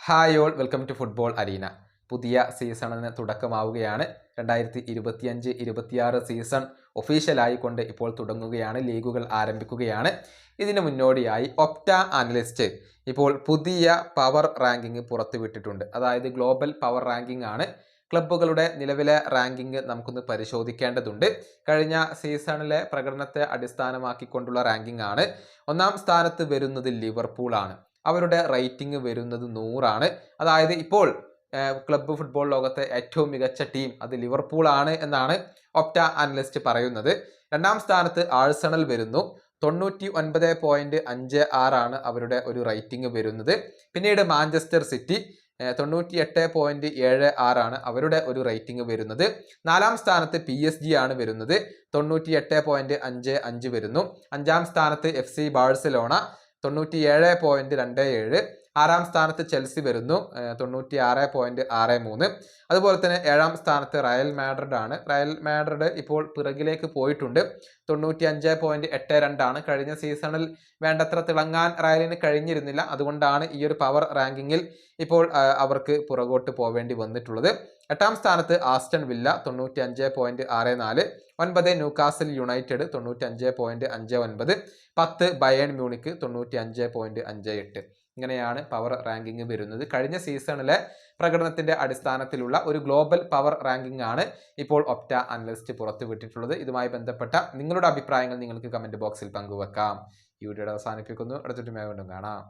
Hi all welcome to football arena. പുതിയ സീസണിന് തുടക്കമാവുകയാണ്. 2025-26 season ഒഫീഷ്യലായിക്കൊണ്ട് ഇപ്പോൾ തുടങ്ങുകയാണ്. ലീഗുകൾ ആരംഭിക്കുകയാണ്. ഇതിന് മുന്നോടിയായി ഒപ്റ്റ അനലിസ്റ്റ് ഇപ്പോൾ പുതിയ പവർ റാങ്കിങ് പുറത്തുവിട്ടിട്ടുണ്ട്. അതായത് ഗ്ലോബൽ പവർ റാങ്കിങ് ആണ്. ക്ലബ്ബുകളുടെ നിലവിലെ റാങ്കിങ് നമുക്കൊന്ന് പരിശോധിക്കേണ്ടതുണ്ട്. കഴിഞ്ഞ സീസണിലെ പ്രകടനത്തെ അടിസ്ഥാനമാക്കിക്കൊണ്ടുള്ള റാങ്കിങ് ആണ്. ഒന്നാം സ്ഥാനത്ത് വരുന്നത് ലിവർപൂൾ ആണ്. അവരുടെ റേറ്റിംഗ് വരുന്നത് 100 ആണ്. അതായത് ഇപ്പോൾ ക്ലബ്ബ് ഫുട്ബോൾ ലോകത്തെ ഏറ്റവും മികച്ച ടീം അത് ലിവർപൂൾ ആണ് എന്നാണ് ഒപ്റ്റ അനലിസ്റ്റ് പറയുന്നത്. രണ്ടാം സ്ഥാനത്ത് ആഴ്സണൽ വരുന്നു. 99.56 ആണ് അവരുടെ ഒരു റേറ്റിംഗ് വരുന്നത്. പിന്നീട് മാഞ്ചസ്റ്റർ സിറ്റി 98.76 ആണ് അവരുടെ ഒരു റേറ്റിംഗ് വരുന്നത്. നാലാം സ്ഥാനത്ത് PSG ആണ് വരുന്നത്. 98.55 വരുന്നു. അഞ്ചാം സ്ഥാനത്ത് FC ബാഴ്സലോണ 97.27. ആറാം സ്ഥാനത്ത് ചെൽസി വരുന്നു 96.63. അതുപോലെ തന്നെ ഏഴാം സ്ഥാനത്ത് റയൽ മാഡ്രിഡ് ആണ്. റയൽ മാഡ്രിഡ് ഇപ്പോൾ പിറകിലേക്ക് പോയിട്ടുണ്ട്. 95.82 ആണ്. കഴിഞ്ഞ സീസണിൽ വേണ്ടത്ര തിളങ്ങാൻ റയലിന് കഴിഞ്ഞിരുന്നില്ല. അതുകൊണ്ടാണ് ഈ ഒരു പവർ റാങ്കിങ്ങിൽ ഇപ്പോൾ അവർക്ക് പുറകോട്ട് പോവേണ്ടി വന്നിട്ടുള്ളത്. എട്ടാം സ്ഥാനത്ത് Aston villa 95.64. 9 Newcastle United 95.59. 10 Bayern Munich 95.58. ഇങ്ങനെയാണ് പവർ റാങ്കിങ് വരുന്നത്. കഴിഞ്ഞ സീസണിലെ പ്രകടനത്തിന്റെ അടിസ്ഥാനത്തിലുള്ള ഒരു ഗ്ലോബൽ പവർ റാങ്കിങ് ആണ് ഇപ്പോൾ ഒപ്റ്റ അനലിസ്റ്റ് പുറത്തുവിട്ടിട്ടുള്ളത്. ഇതുമായി ബന്ധപ്പെട്ട നിങ്ങളുടെ അഭിപ്രായങ്ങൾ നിങ്ങൾക്ക് കമന്റ് ബോക്സിൽ പങ്കുവെക്കാം. ഈ വീഡിയോ അവസാനിപ്പിക്കുന്നു. അടുത്തൊരു വീണ്ടും കാണാം.